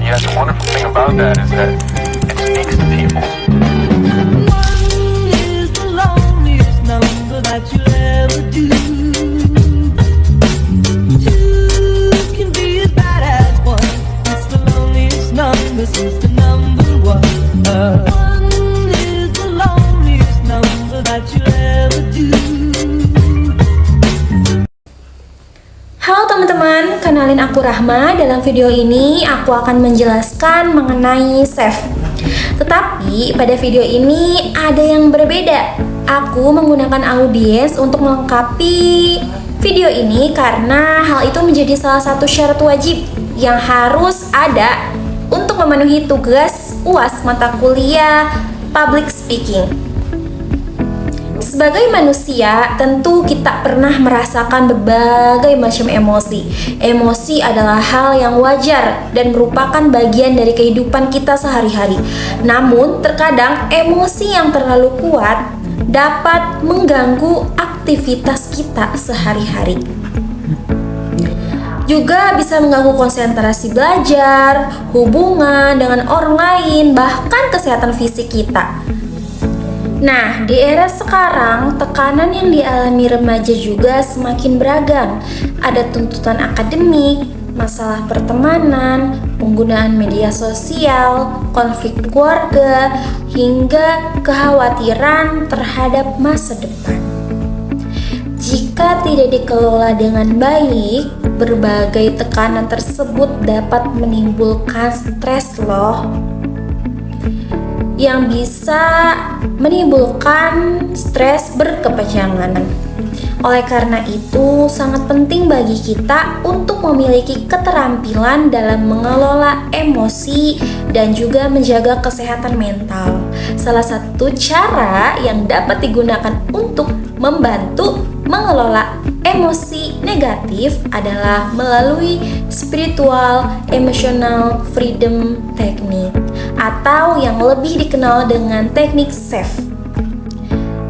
yet the wonderful thing about that is that it speaks to people. One is the loneliest number that you'll ever do. Two can be as bad as one. It's the loneliest number since the number one. One is the loneliest number that you'll ever do. Halo teman-teman, kenalin aku Rahma. Dalam video ini aku akan menjelaskan mengenai save. Tetapi pada video ini ada yang berbeda. Aku menggunakan audiens untuk melengkapi video ini karena hal itu menjadi salah satu syarat wajib yang harus ada untuk memenuhi tugas UAS mata kuliah Public Speaking. Sebagai manusia, tentu kita pernah merasakan berbagai macam emosi. Emosi adalah hal yang wajar dan merupakan bagian dari kehidupan kita sehari-hari. Namun, terkadang emosi yang terlalu kuat dapat mengganggu aktivitas kita sehari-hari. Juga bisa mengganggu konsentrasi belajar, hubungan dengan orang lain, bahkan kesehatan fisik kita. Nah, di era sekarang, tekanan yang dialami remaja juga semakin beragam. Ada tuntutan akademik, masalah pertemanan, penggunaan media sosial, konflik keluarga, hingga kekhawatiran terhadap masa depan. Jika tidak dikelola dengan baik, berbagai tekanan tersebut dapat menimbulkan stres loh, yang bisa menimbulkan stres berkepanjangan. Oleh karena itu, sangat penting bagi kita untuk memiliki keterampilan dalam mengelola emosi dan juga menjaga kesehatan mental. Salah satu cara yang dapat digunakan untuk membantu mengelola emosi negatif adalah melalui spiritual emotional freedom technique atau yang lebih dikenal dengan teknik SAFE.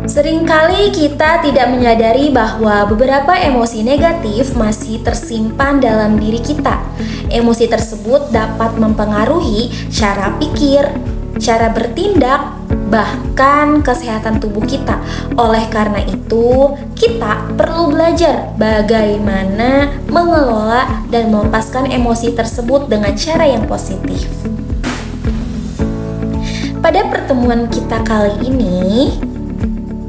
Seringkali kita tidak menyadari bahwa beberapa emosi negatif masih tersimpan dalam diri kita. Emosi tersebut dapat mempengaruhi cara pikir, cara bertindak, bahkan kesehatan tubuh kita. Oleh karena itu, kita perlu belajar bagaimana mengelola dan melepaskan emosi tersebut dengan cara yang positif. Pada pertemuan kita kali ini,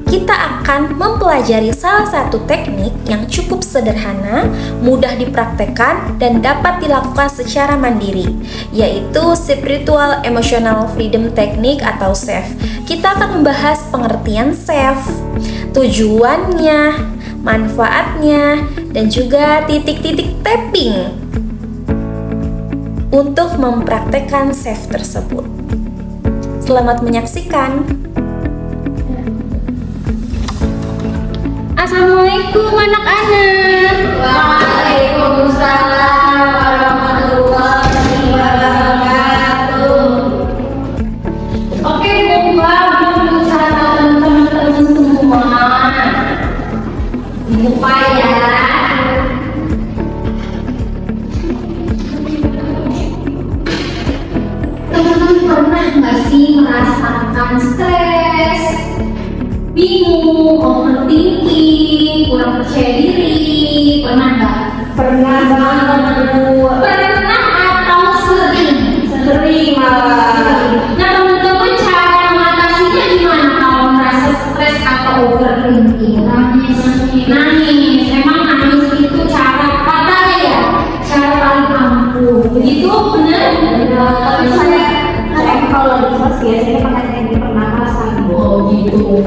kita akan mempelajari salah satu teknik yang cukup sederhana, mudah dipraktekkan, dan dapat dilakukan secara mandiri, yaitu Spiritual Emotional Freedom Technique atau SAFE. Kita akan membahas pengertian SAFE, tujuannya, manfaatnya, dan juga titik-titik tapping untuk mempraktekkan SAFE tersebut. Selamat menyaksikan. Assalamualaikum anak-anak. Waalaikumsalam warahmatullahi wabarakatuh. Oke, buka catatan teman-teman semua. Buka ya. Teman-teman pernah nggak sih merasakan stres, bingung, overthinking, kurang percaya diri? Pernah nggak? Pernah banget Bu. Pernah atau sering? Sering malah. Nah, teman-teman cara mengatasinya gimana kalau merasa stres atau overthinking? Nangis. Emang nangis itu cara katanya ya? Cara paling ampuh. Begitu benar? Tapi saya kalau lagi stres biasanya pakai teknik pernapasan. Oh gitu.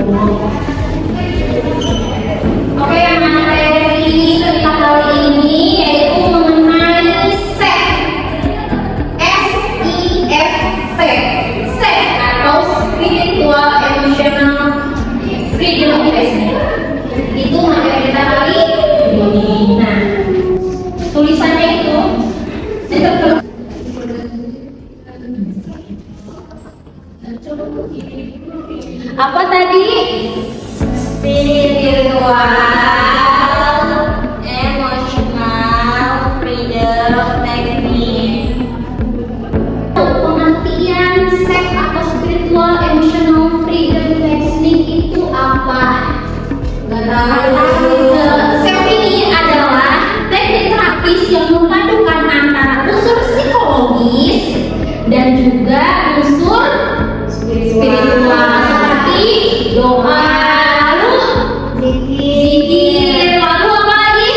Oke, yang materi kita kali ini yaitu mengenai SAFE. S-I-F-T. SAFE atau Spiritual Emotional Freedom Technique. Itu materi kita kali ini. Nah, tulisannya itu apa tadi? Spiritual Emotional Freedom Technique. Self ini adalah teknik terapis yang memadukan antara unsur psikologis dan juga unsur spiritual seperti doa, lalu zikir, lalu apa lagi?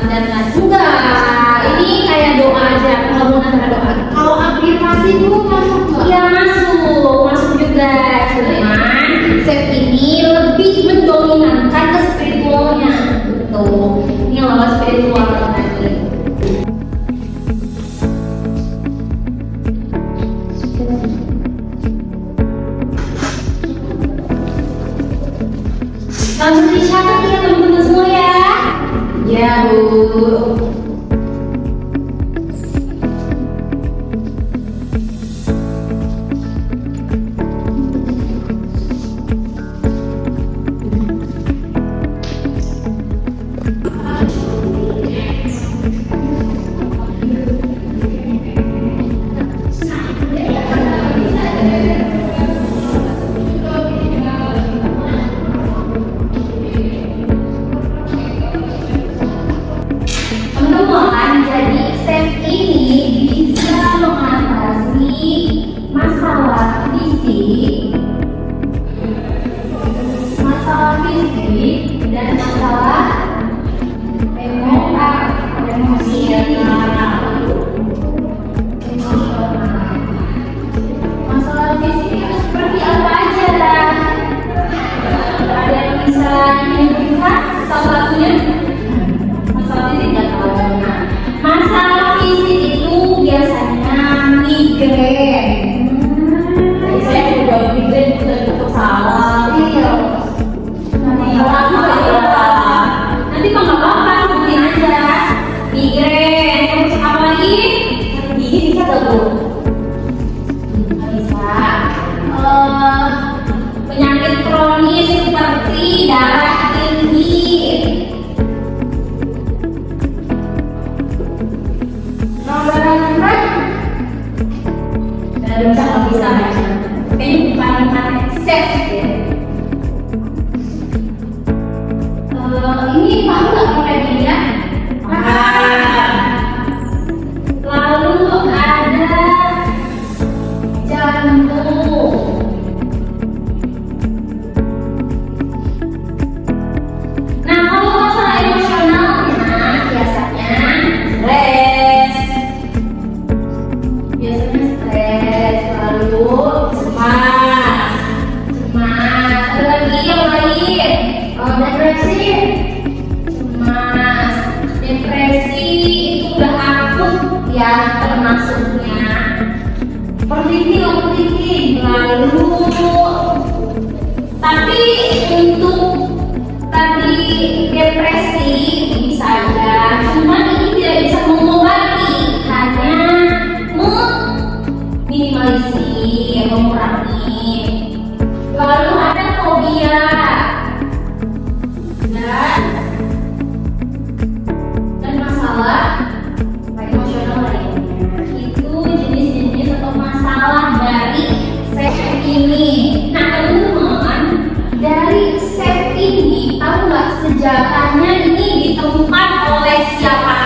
Dan juga ini kayak doa aja, penggabungan antara doa. Kalau afirmasi itu masuk nggak? Iya masuk juga. Cuman self ini lebih mendominankan ke spiritualnya, gitu. Ini loh spiritual tadi. Langsung dicatat ya teman-teman semua ya. Ya Bu. Teman-teman, jadi self ini bisa mengatasi masalah fisik dan masalah emosional. Masalah fisik itu seperti apa aja lah? Ada yang bisa menyebutkan salah satunya? Masalah fisik nggak tahu. Masalah fisik itu biasanya migrain. Jadi saya juga migrain untuk salah. Iya. Nanti mah nggak apa-apa, sebutin aja. Migrain, terus apa lagi? Gigi bisa nggak Bu? Bisa. Penyakit kronis seperti darah tinggi. Bisa kayaknya bukan safe ya. Ini mau nggak pakai gini ya? Lalu ada jantung. Nah kalau masalah emosionalnya biasanya stres. Lalu cemas. Ada lagi yang lain. Depresi. Cemas. Depresi itu udah akut ya termasuknya. Overthinking. Lalu tapi untuk tadi depresi bisa aja. Cuma ini tidak bisa mengobati, hanya minimalisir, mengurangi. Lalu ada fobia dan masalah emosional lainnya. Itu jenis-jenis atau masalah dari self ini. Nah teman-teman, dari self ini tahu nggak sejarahnya ini ditemukan oleh siapa?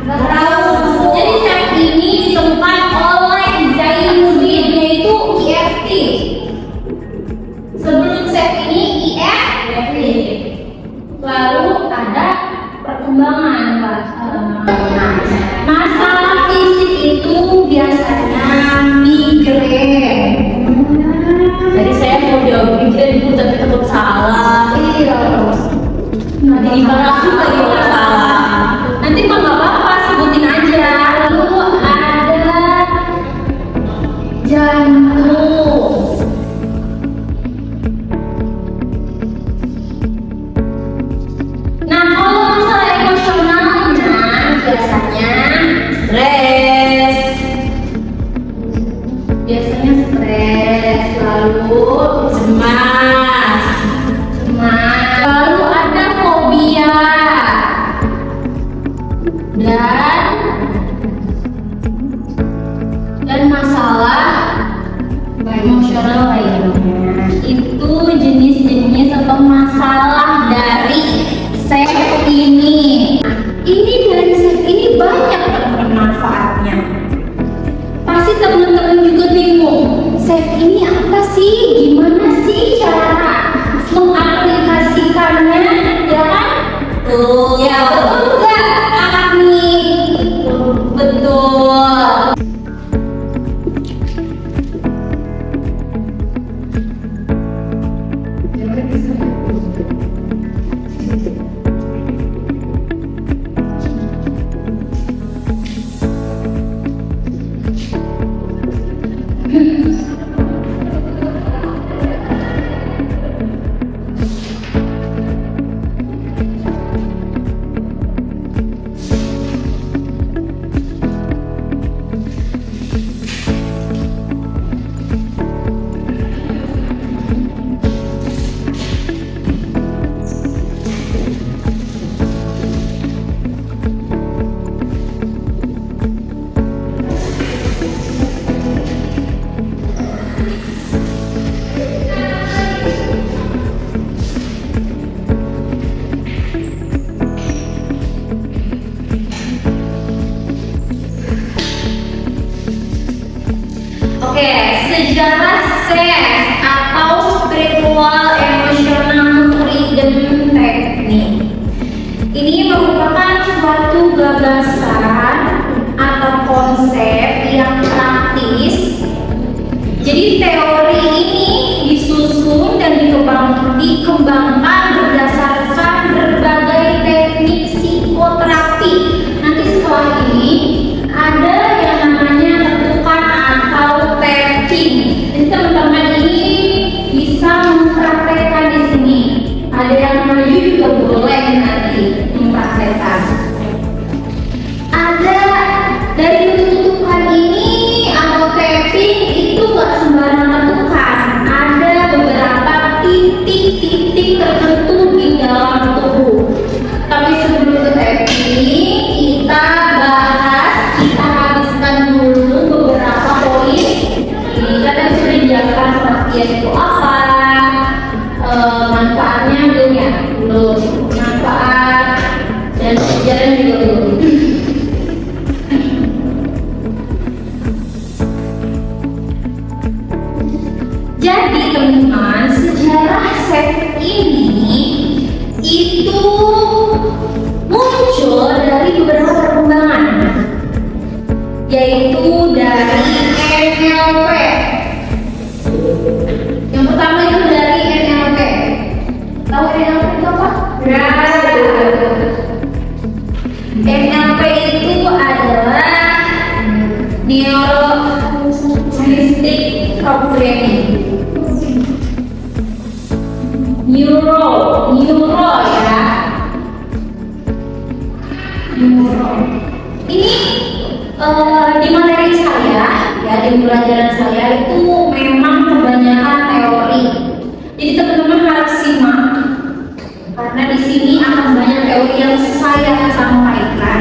Nggak tahu. Jadi self ini ditemukan oleh Zainuddin, yaitu IFT. Sebelum self ini IFT. Lalu ada perkembangan masalah fisik itu biasanya migrain. Jadi saya mau jawab migrain itu tapi takut salah. Iya. Nanti ibarat juga gitu salah. Nanti mah nggak apa-apa, sebutin aja. Lalu ada jantung. Nah kalau masalah emosionalnya biasanya stres. Lalu cemas. Lalu ada fobia dan masalah emosional lainnya. Itu jenis-jenis atau masalah dari safe ini. Ini dari safe ini banyak teman-teman manfaatnya. Pasti teman-teman juga bingung, safe ini apa sih? Gimana sih cara mengaplikasikannya? Ya kan? Ya betul nggak, Agni? Betul. Oke, sejarah safe atau spiritual emotional freedom technique. Ini merupakan suatu gagasan atau konsep yang praktis. Jadi teori ini disusun dan dikembangkan berdasarkan berbagai teknik psikoterapi. Nanti setelah ini ada yang namanya tetukan atau tapping. Jadi teman-teman ini bisa mempraktekkan di sini. Ada yang maju juga boleh nanti mempraktekkan. Ada dari tetukan ini atau tapping itu nggak sembarang tetukan. Ada beberapa titik-titik tertentu di dalam tubuh. Tapi sebelum ke tapping, kita habiskan dulu beberapa poin. Ini kan sudah dijelaskan pengertian itu apa, manfaatnya belum ya? Belum. Manfaat dan sejarah juga belum. Jadi teman-teman, sejarah safe ini itu muncul dari beberapa perkembangan, yaitu dari NLP. Yang pertama itu dari NLP. Tahu NLP itu apa? NLP itu adalah Neuro Linguistic Programming. Neuro ya. Neuro. Ini di materi saya, ya di pelajaran saya itu memang kebanyakan teori. Jadi teman-teman harus simak karena di sini akan banyak teori yang saya sampaikan.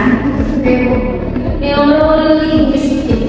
Neurolinguistik.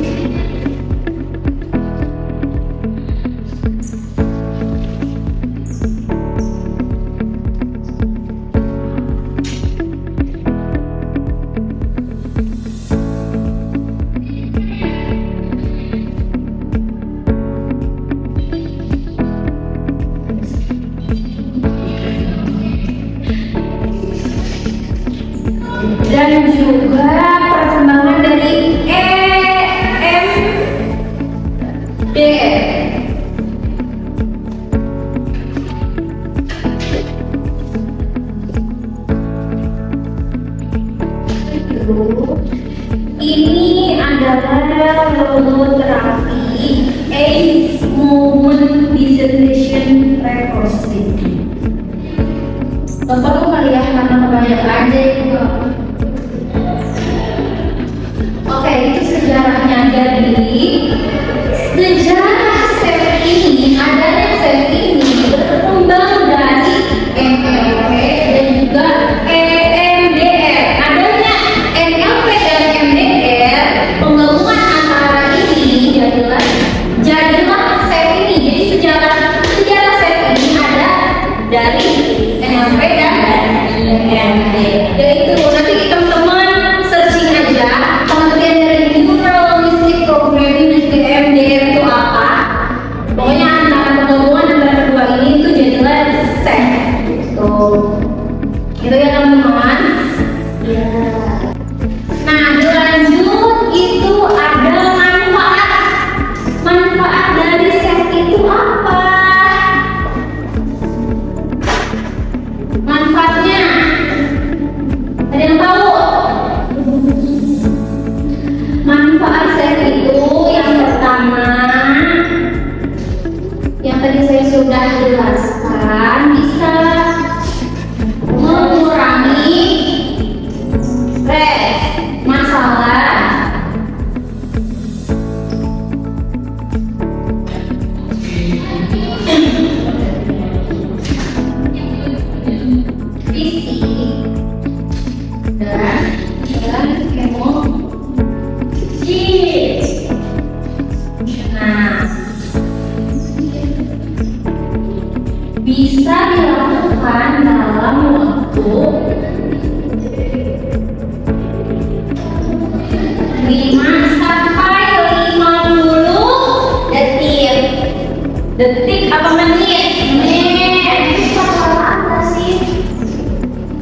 Detik apa menit? Itu apa sih?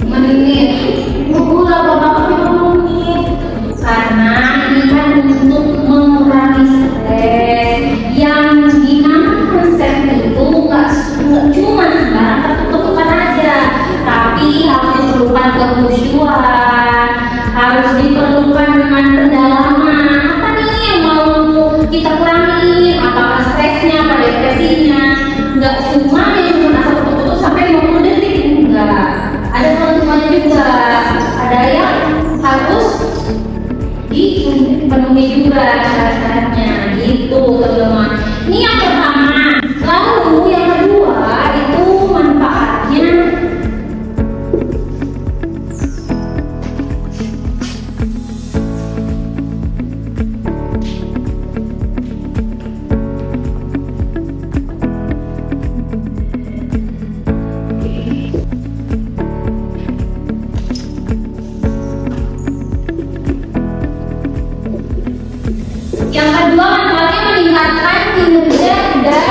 Menit. Bapak menit. Karena ini kan untuk mengurangi stres. Yang dimana konsep itu nggak cuma sembarang ketuk-ketukan aja, tapi harus diperlukan kekhusyuan, harus diperlukan dengan pendalaman. Apa nih yang mau kita kurangi? Apakah stresnya, apa depresinya? Nggak cuma yang cuma asal ketuk-ketuk sampai 50 detik, enggak. Ada keuntungannya juga. Ada yang harus dipenuhi juga syarat-syaratnya gitu teman-teman. Ini yang pertama. Lalu yang kedua itu manfaatnya. Yang kedua manfaatnya meningkatkan kinerja dan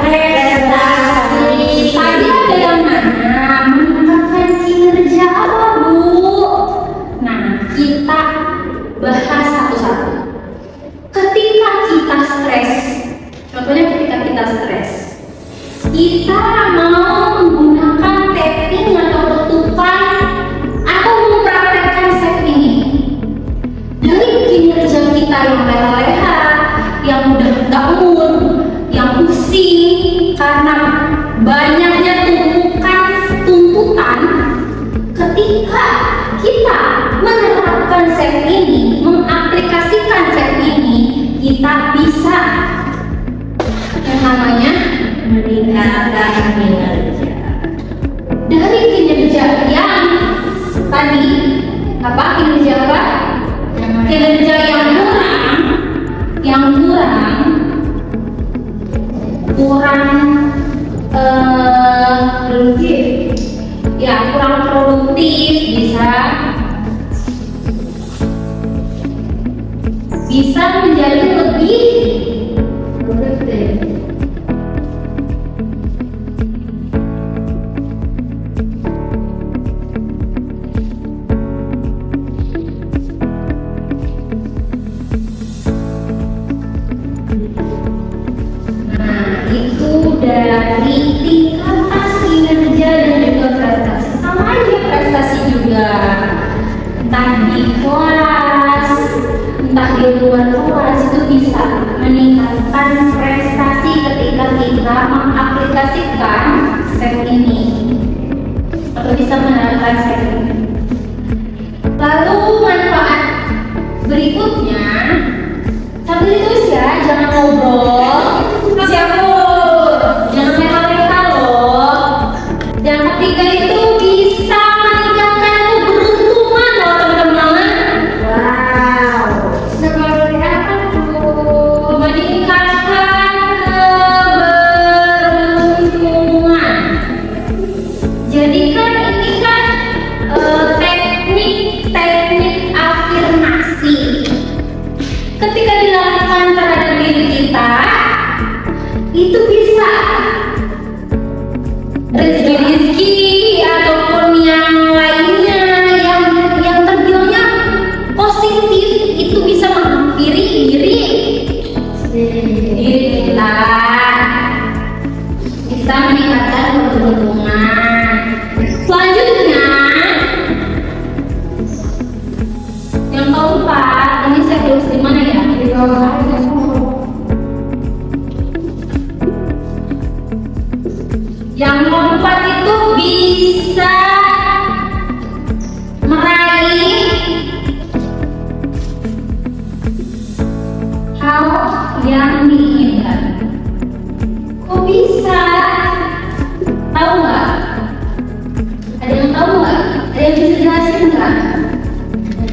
prestasi. Tadi ada yang nanya meningkatkan kinerja apa Bu? Nah, kita bahas satu-satu. Ketika kita stres, contohnya ketika kita stres, kita mau menggunakan tapping atau ketukan atau mempraktekkan set ini. Dari kinerja kita yang leha-leha, yang mudah bangun, yang pusing karena banyaknya tuntutan, ketika kita menerapkan set ini, mengaplikasikan set ini, kita bisa yang namanya meningkatkan kinerja. Dari kinerja yang tadi apa? Kinerja apa? Kinerja yang produktif, ya kurang produktif bisa menjadi lebih produktif. Dari tingkatan kinerja dan juga prestasi, sama aja prestasi juga, entah di kelas, entah di luar kelas, itu bisa meningkatkan prestasi ketika kita mengaplikasikan set ini atau bisa menerapkan set ini. Lalu manfaat berikutnya, sambil ditulis ya, jangan ngobrol. Siapa? Jangan mereka loh. Yang ketiga itu bisa meningkatkan keberuntungan loh teman-teman. Wow. Seperti apa tuh? Meningkatkan keberuntungan. Jadi kan ini kan teknik afirmasi. Ketika dilakukan terhadap diri kita, itu bisa rezeki ataupun yang lainnya yang terbilangnya positif itu bisa menghampiri diri kita, bisa meningkatkan keberuntungan. Selanjutnya yang keempat, ini saya tulis di mana ya? Di bawah. Yang keempat itu bisa meraih hal yang diinginkan. Kok bisa? Tahu nggak? Ada yang tahu nggak? Ada yang bisa jelasin nggak?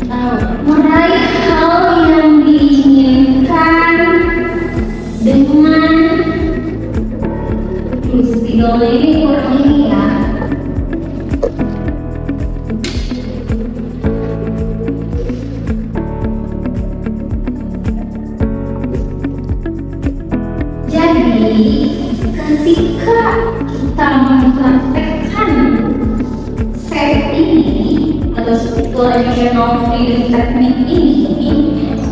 Tahu. Meraih hal yang diinginkan dengan video ini kurang ini ya. Jadi ketika kita mempraktekkan SEF ini atau Situational Freedom Technique ini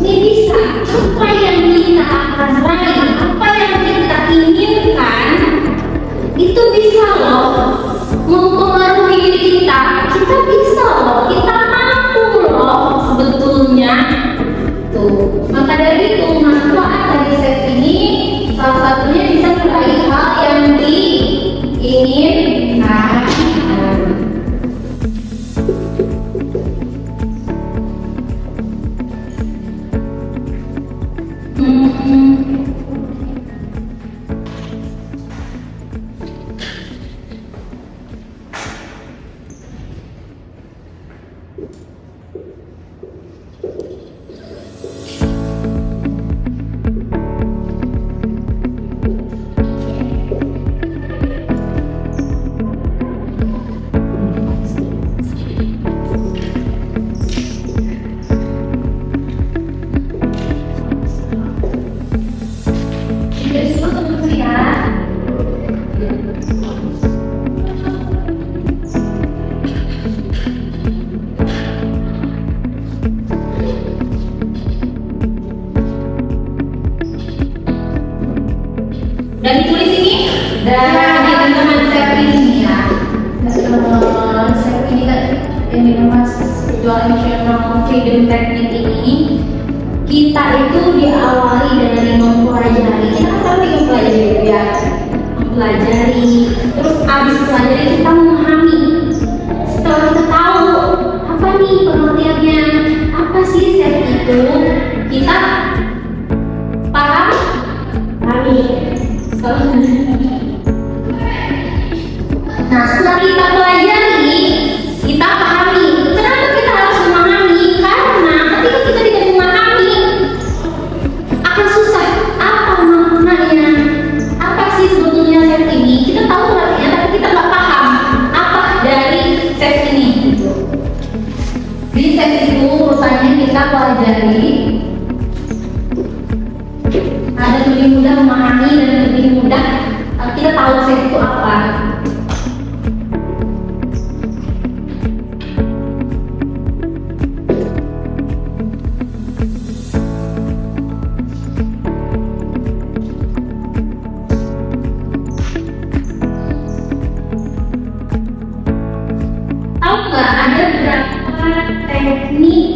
bisa apa yang kita akan raih, apa yang kita inginkan itu bisa loh mempengaruhi diri kita. Kita bisa loh, kita mampu loh sebetulnya tuh. Maka dari itu manfaat dari SEF ini salah satunya bisa meraih hal yang diinginkan. Udah ditulis ini? Dan teman-teman SEF ini ya. SEF ini kan yang dinamakan Situational Freedom Technique ini, kita itu diawali dari mempelajari. Kita kan selalu mempelajari ya, mempelajari. Terus abis pelajari kita memahami. Setelah kita tahu apa nih pengertiannya, apa sih SEF itu, kita paham? Nah, setelah kita pelajari, kita pahami. Kenapa kita harus memahami? Karena ketika kita tidak memahami, akan susah. Apa maknanya? Apa sih sebetulnya SEF ini? Kita tahu artinya, tapi kita nggak paham apa dari SEF ini. Di SEF itu urutannya kita pelajari. Ada lebih mudah memahami dan lebih mudah kita tahu SEF itu apa. Tahu nggak ada berapa teknik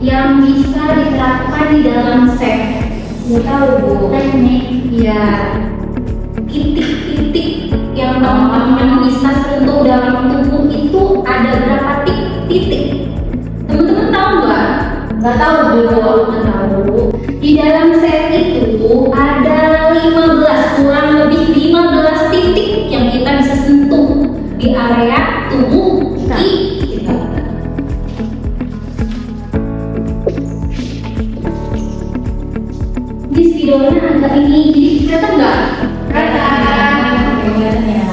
yang bisa diterapkan di dalam SEF? Nggak tahu Bu, teknik ya titik-titik yang teman-teman bisa sentuh dalam tubuh itu ada berapa titik? Teman-teman tahu nggak? Nggak tahu Bu, nggak tahu. Di dalam SEF itu ada 15, kurang lebih 15 titik yang kita bisa sentuh di area tubuh kita. Di videonya agak ini, jadi kelihatan nggak? Kelihatan ya.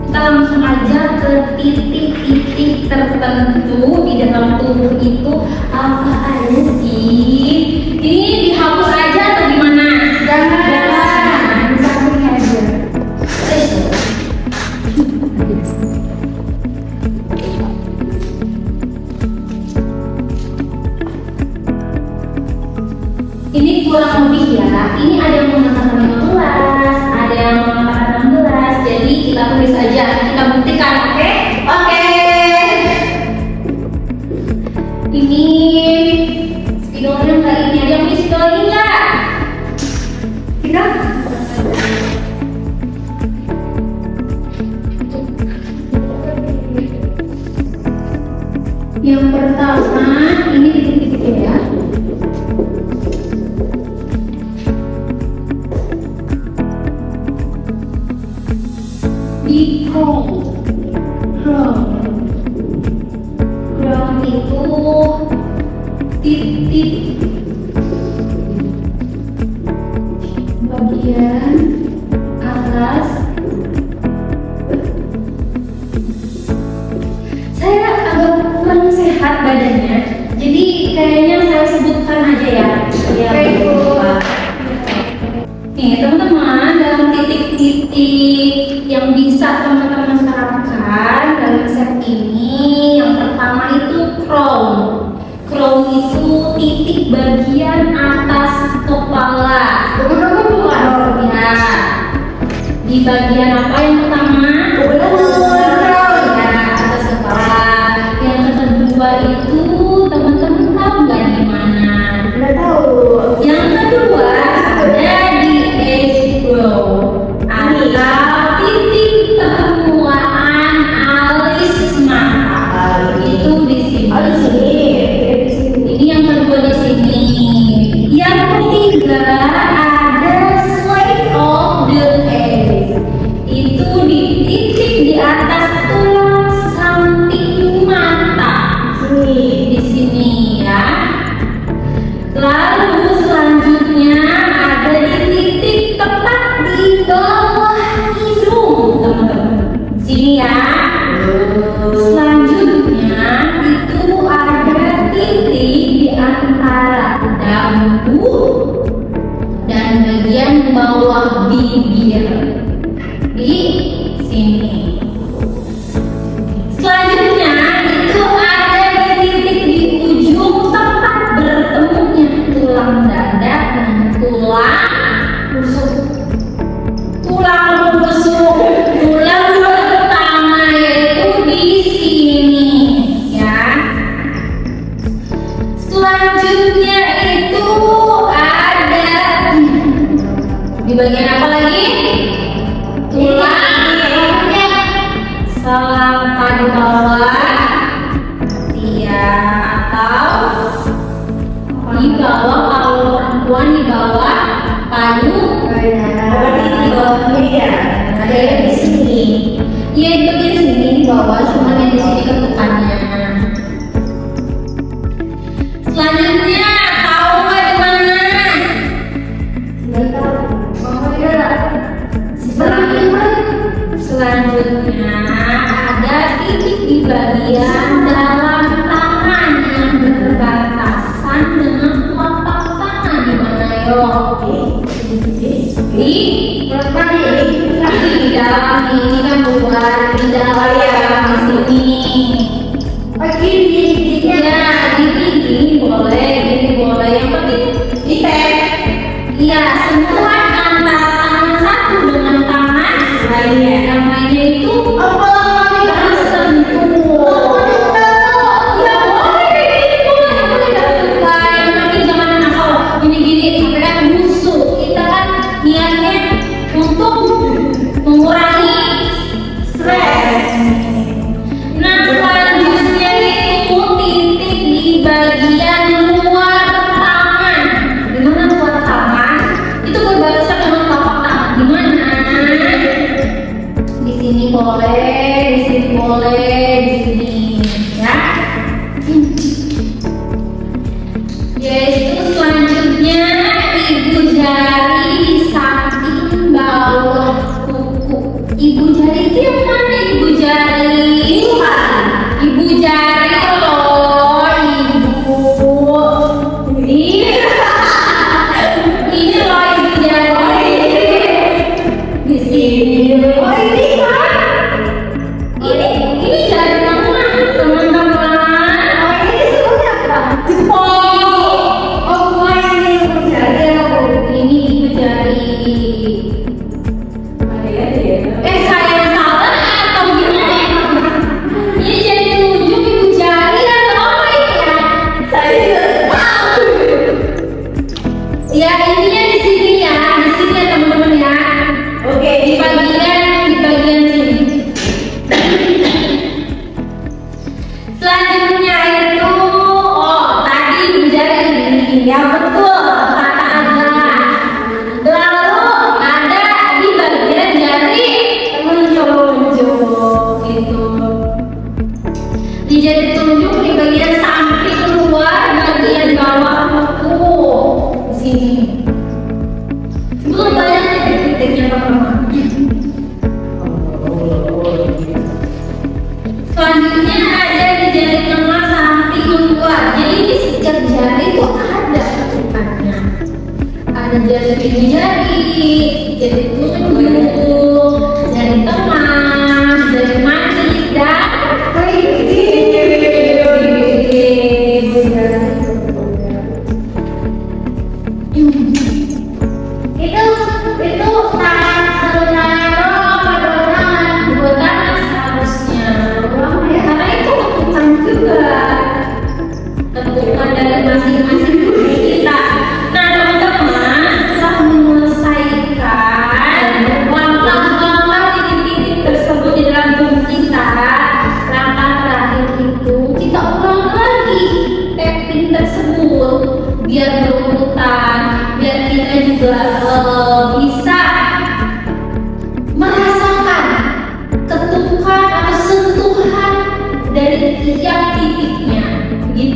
Kita langsung aja ke titik-titik tertentu di dalam tubuh itu apa aja sih? Ini dihapus aja atau gimana? Jangan, samping aja. Ini kurang lebih ya, ini ada yang mengatakan 15, ada yang mengatakan 16, jadi kita tulis aja, kita buktikan, oke? Oke. Ini spidolnya nggak ini, ada yang punya spidol ini nggak? Kita? Yang pertama, ini titik-titiknya ya. Di crown itu titik bagian atas bisa teman-teman terapkan dalam set ini, yang pertama itu crown. Crown itu titik bagian atas kepala. Ya. Di bagian apa yang pertama? Ya, atas kepala. Yang kedua itu teman-teman tahu nggak di mana? Yang kedua ada di eyebrow atau titik permulaan alis mata. Itu di sini. Ini yang kedua di sini. Yang ketiga ada side of the eyes. Itu di titik di atas tulang samping mata. Di sini ya. Lalu selanjutnya ada di titik tepat di bawah hidung, teman-teman. Sini ya. Selanjutnya itu ada titik di antara dagu dan bagian bawah bibir. Di sini. Selanjutnya itu ada di titik di ujung tempat bertemunya tulang dada dan tulang rusuk. Tulang rusuk, tulang pertama yaitu di sini, ya. Selanjutnya itu ada di bagian apa lagi? Tulang selangka di bawah, ya, atau di bawah kalau perempuan di bawah payung. Ada yang di sini. Iya, di bagian sini di bawah, cuma yang di sini ketukannya. Selanjutnya tahu nggak di mana? Selanjutnya ada titik di bagian dalam tangan yang berbatasan dengan telapak tangan. Di mana yo? Di dalam ini kan bukan di dalam di sini. Ya, gini boleh, gini boleh. Yang penting di tag. Iya, sentuhan antara tangan satu dengan tangan lainnya. Yang lainnya itu harus sentuh. Ya boleh, ini boleh dilakukan. Tapi jangan asal gini-gini sampai kan busuk. Kita kan niatnya untuk mengurangi stres. Nah, selanjutnya itu titik di bagian luar tangan. Di mana luar tangan? Itu berbatasan dengan telapak tangan. Di mana? Di sini boleh, di sini boleh, di sini, ya. Yaitu selanjutnya ibu jari di samping bawah kuku. Ibu jari itu yang mana? Ibu jari. Ibu jari loh, ibu. Ini loh ibu jari. Di sini. Ini jari mana, teman-teman? Ini ibu jari. Saya yang salah atau gimana? Ini jadi tunjuk ibu jari atau apa ini ya? Saya ya, ininya di sini ya, teman-teman ya. Oke, di bagian sini. Selanjutnya itu, tadi ibu jari ini, ya betul, kata Aga. Lalu ada di bagian jari telunjuk gitu. Di jari telunjuk di bagian samping luar bagian bawah kuku. Di sini. Belum banyak titik-titiknya teman-teman. Selanjutnya ada di jari tengah samping luar. Jadi di setiap jari itu ada ketukannya. Ada jari jari telunjuk, jari tengah,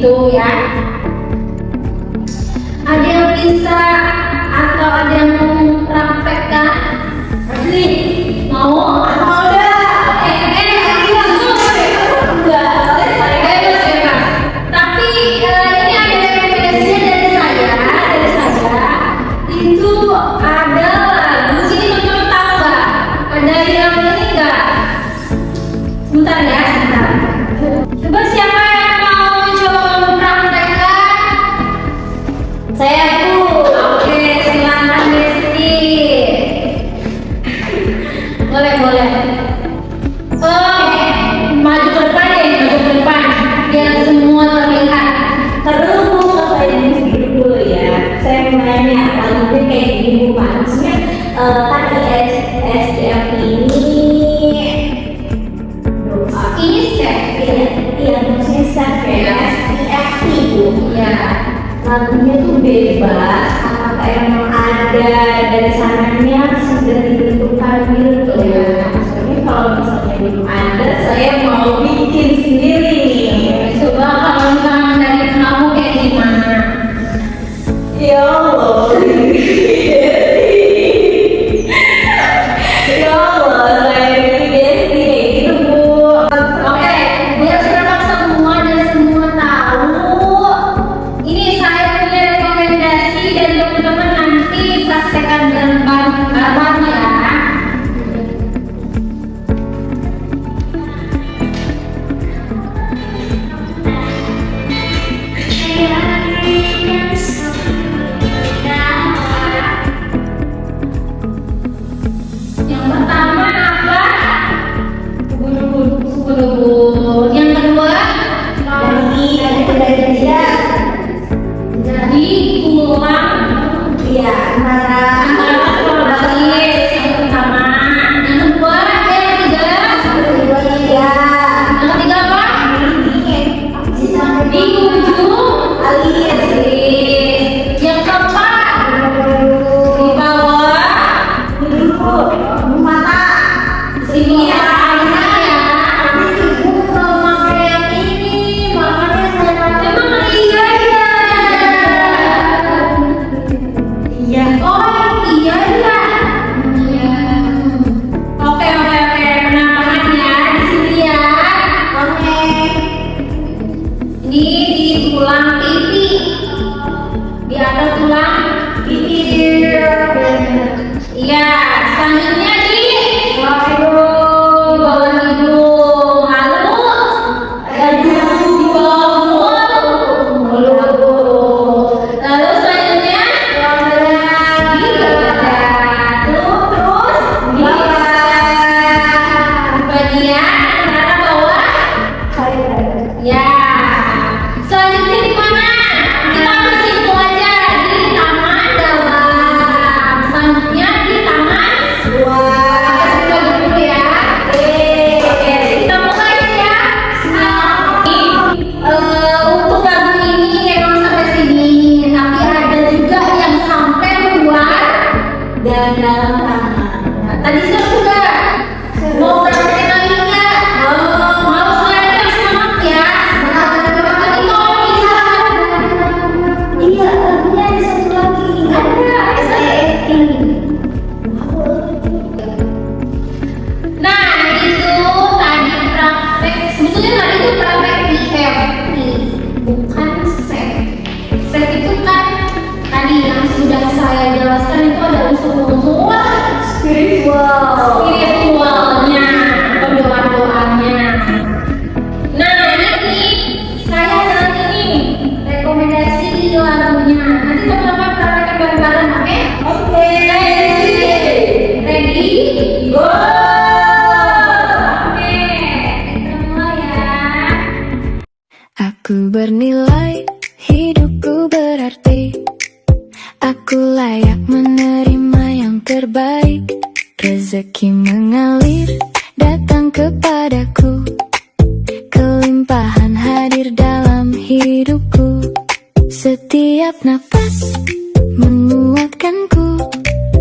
gitu ya. Ada yang bisa atau ada yang mau praktekkan? Nih, mau? Tapi ini ada rekomendasinya dari saya itu ada lagu ini teman-teman tahu nggak? Ada yang ini nggak? Sebentar ya, sebentar. Coba siapa yang mau coba mempraktekkan? Saya tuh. Oke, silakan Desti. Boleh. Maju ke depan deh, maju ke depan. Biar semua terlihat. Terus saya duduk dulu ya. Saya mau nanya, lagunya kayak gini Bu, Pak. Maksudnya kan ISDF ini Ini set. iya maksudnya set ya. ISDF Bu. Ya. Lagunya tuh bebas. Apakah emang ada dari sananya sudah ditentukan gitu ya? Maksudnya kalau misalnya belum ada, saya mau bikin sendiri nih. Coba kalau misalnya dari kamu kayak gimana? Ya Allah. Ya Allah, saya bikin kayak gitu Bu. Oke, biar serempak semua dan semua tahu. Ini saya punya rekomendasi dan teman-teman nanti praktekkan dengan bareng ya. Yang pertama apa? Ubun-ubun. Yang kedua, Dari dia, jadi tulang iya antara balis yang pertama. Yang kedua, yang ketiga. kedua dia Yang ketiga apa? Di ujung alis alis. Yang keempat, di bawah mata sini ya. Emang iya ya. iya Oh iya ya. Iya. Oke, penambahan ya di sini ya. oke Ini di tulang pipi, di atas tulang pipi. Iya, selanjutnya di bawah hidung, lalu di bawah mulut, lalu selanjutnya di dada, terus di bagian antara bawah. Ya, selanjutnya di mana? Kita ambil simpul aja di tangan dalam. Selanjutnya di tangan pakai simpul dulu ya. Oke, kita mulai ya. Untuk lagu ini memang sampai sini, tapi ada juga yang sampai luar dan dalam tangan. Nah, tadi sudah mau praktek lagi nggak? Mau belajar semangat ya. Tapi kalau bisa Iya, lagunya ada satu lagi. ada Saya Nah itu tadi praktek. Sebetulnya tadi itu praktek IFT, bukan SEF. SEF itu kan tadi yang sudah saya jelaskan itu ada unsur-unsur spiritualnya atau doa-doanya. Nah ini saya ada ini rekomendasi lagunya. Nanti teman-teman praktekkan bareng-bareng, oke? Oke. Ready? Go. Oke, kita mulai ya. Aku bernilai, hidupku berarti. Aku layak menerima yang terbaik. Rezeki mengalir, datang kepadaku. Kelimpahan hadir dalam hidupku. Setiap nafas menguatkanku.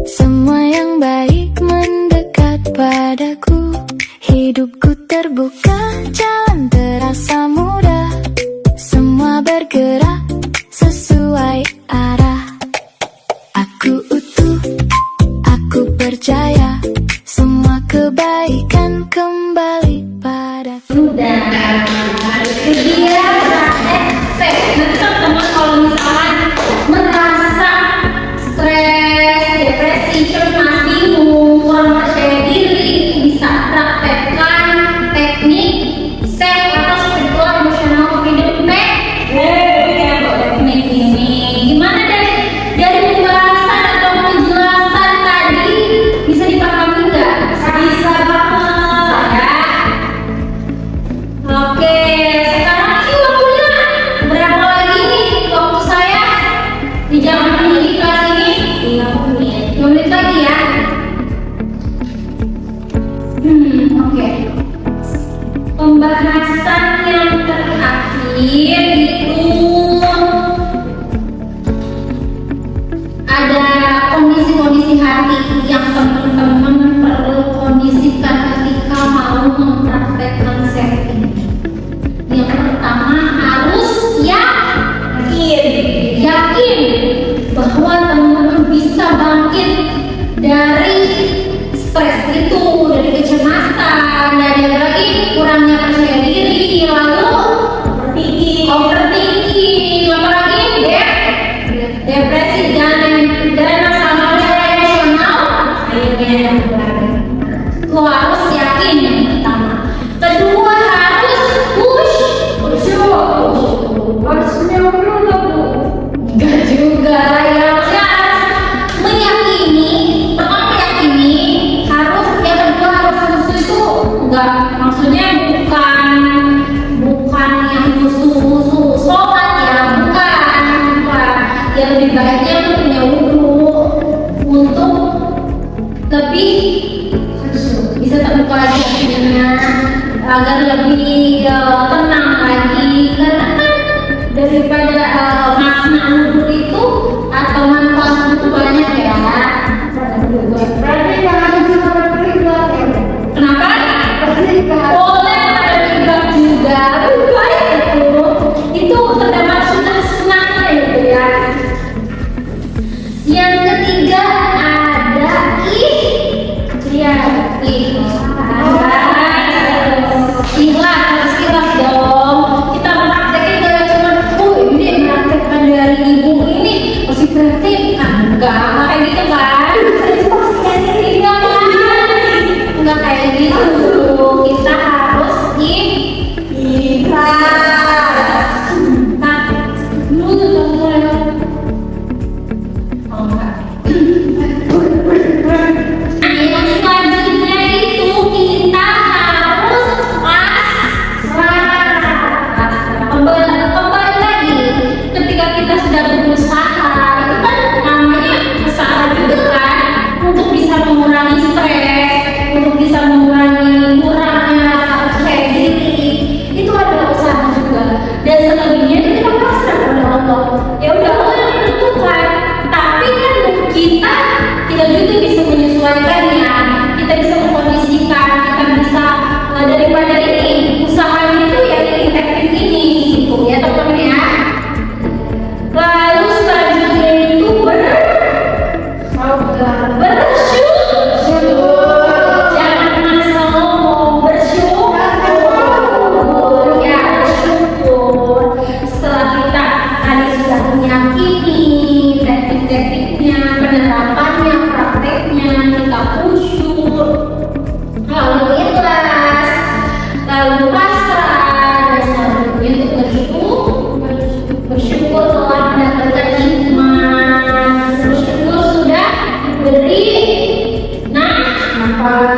Semua yang baik mendekat padaku. Hidupku terbuka, jalan terasa mudah. Semua kembali padaku. Sudah, itu dia praktek seks. Nanti teman-teman kalau misalkan merasa stres, depresi, cemas, bingung, kurang percaya diri, bisa praktekkan teknik seks atau spiritual emotional freedom teknik ini. Gimana dari pembahasan atau penjelasan tadi bisa dipahami nggak? Bisa banget ya. Oke, sekarang ini waktunya berapa lagi nih waktu saya di jam ini kelas ini? 5 menit lagi ya. Oke. Pembahasan yang terakhir itu ada kondisi-kondisi hati yang teman-teman perlu kondisikan ketika mau mempraktekkan seks ini. Yang pertama harus yakin bahwa teman-teman bisa bangkit dari stres itu, dari kecemasan, dari lagi kurangnya percaya diri, lalu overthinking, apalagi depresi dan masalah emosional. Lo harus yakin yang pertama. Kedua harus enggak juga ya, harus meyakini. Pertama meyakini, harus yang kedua harus khusus itu enggak, maksudnya bukan yang musuh sholat ya, bukan. Ya lebih baiknya tuh punya wudhu untuk lebih bisa terbuka lagi hatinya, agar lebih tenang lagi, karena kan daripada makna wudhu itu atau manfaat itu banyak ya. Berarti jangan cuma berkiblat ya. Kenapa? Boleh ada kiblat juga, baik itu terdapat sunnah-sunnahnya itu ya. Yang ketiga ada ikhlas, harus ikhlas dong. Kita mempraktekin gak cuma ini mempraktekkan dari ibu ini masih praktekkan, enggak kayak gitu kan. Enggak kayak gitu, kita harus ikhlas. Nah, dulu oh enggak. Yang selanjutnya itu kita harus kembali lagi ketika kita sudah berusaha, itu kan namanya usaha juga kan, untuk bisa mengurangi stres, untuk bisa mengurangi kurangnya rasa percaya diri. Itu adalah usaha juga, dan selebihnya itu kita pasrah pada Allah. Ya udah, Allah yang menentukan. Tapi kan kita juga bisa menyesuaikannya, kita bisa mengkondisikan, kita bisa daripada ini usahanya itu ya ini teknik ini gitu ya teman-teman ya. Lalu selanjutnya itu bersyukur. Jangan pernah sombong, bersyukur ya, bersyukur. Setelah kita tadi sudah meyakini teknik-tekniknya, penerapannya, prakteknya, kita khusyuk, lalu ikhlas, lalu pasrah, dan selanjutnya untuk bersyukur telah mendapatkan hikmah, bersyukur sudah diberi manfaat,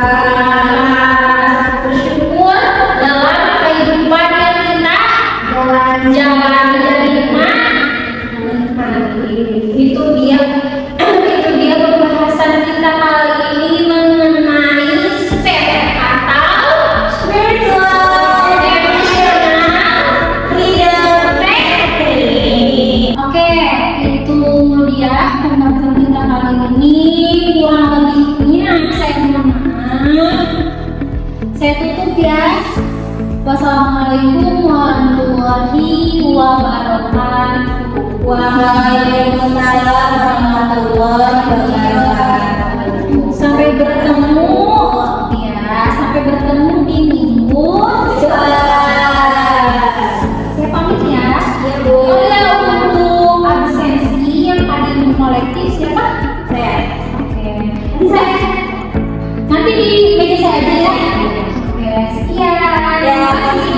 bersyukur dalam kehidupan yang kita jalani dan nikmati. Itu dia pembahasan kita kali ini mengenai seks atau spiritual emotional freedom technique. Oke, itu dia pembahasan kita kali ini. Kurang lebihnya saya mohon maaf. Saya tutup ya. Wassalamualaikum warahmatullahi wabarakatuh. Waalaikumsalam warahmatullahi wabarakatuh. Sampai bertemu ya. Sampai bertemu di minggu saya pamit ya. Iya, Bu. Oh ya, untuk absensi yang tadi kolektif siapa? Saya. Oke. Nanti di meja saya aja ya. Oke, sekian. Ya, makasih.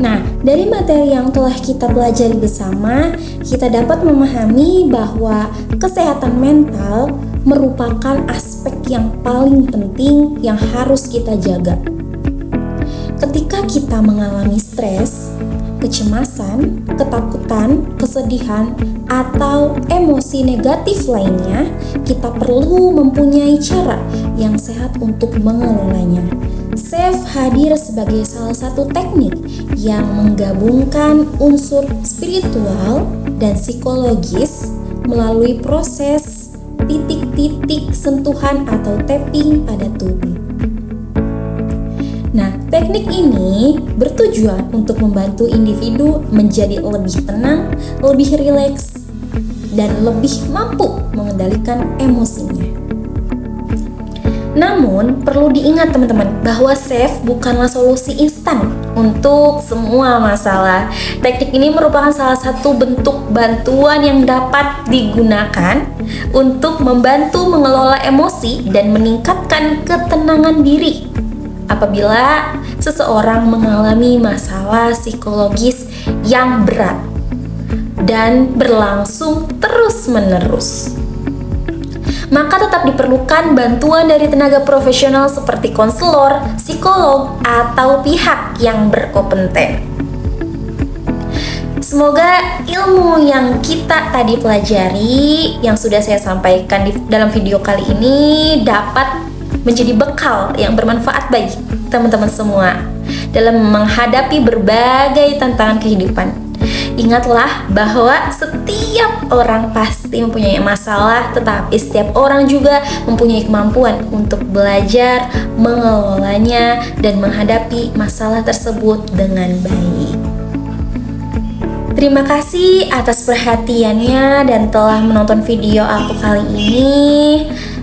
Nah, dari materi yang telah kita pelajari bersama, kita dapat memahami bahwa kesehatan mental merupakan aspek yang paling penting yang harus kita jaga. Ketika kita mengalami stres, kecemasan, ketakutan, kesedihan, atau emosi negatif lainnya, kita perlu mempunyai cara yang sehat untuk mengelolanya. SAFE hadir sebagai salah satu teknik yang menggabungkan unsur spiritual dan psikologis melalui proses titik-titik sentuhan atau tapping pada tubuh. Nah, teknik ini bertujuan untuk membantu individu menjadi lebih tenang, lebih rileks, dan lebih mampu mengendalikan emosinya. Namun, perlu diingat teman-teman bahwa SAFE bukanlah solusi instan untuk semua masalah. Teknik ini merupakan salah satu bentuk bantuan yang dapat digunakan untuk membantu mengelola emosi dan meningkatkan ketenangan diri apabila seseorang mengalami masalah psikologis yang berat dan berlangsung terus-menerus. Maka tetap diperlukan bantuan dari tenaga profesional seperti konselor, psikolog, atau pihak yang berkompeten. Semoga ilmu yang kita tadi pelajari, yang sudah saya sampaikan dalam video kali ini, dapat menjadi bekal yang bermanfaat bagi teman-teman semua dalam menghadapi berbagai tantangan kehidupan. Ingatlah bahwa setiap orang pasti mempunyai masalah, tetapi setiap orang juga mempunyai kemampuan untuk belajar mengelolanya dan menghadapi masalah tersebut dengan baik. Terima kasih atas perhatiannya dan telah menonton video aku kali ini.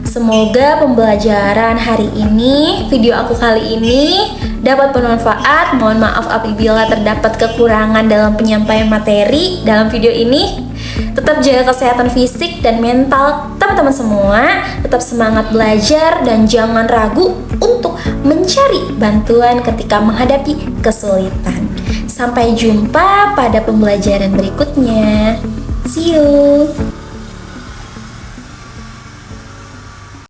Semoga pembelajaran hari ini, video aku kali ini dapat bermanfaat. Mohon maaf apabila terdapat kekurangan dalam penyampaian materi dalam video ini. Tetap jaga kesehatan fisik dan mental teman-teman semua. Tetap semangat belajar dan jangan ragu untuk mencari bantuan ketika menghadapi kesulitan. Sampai jumpa pada pembelajaran berikutnya. See you.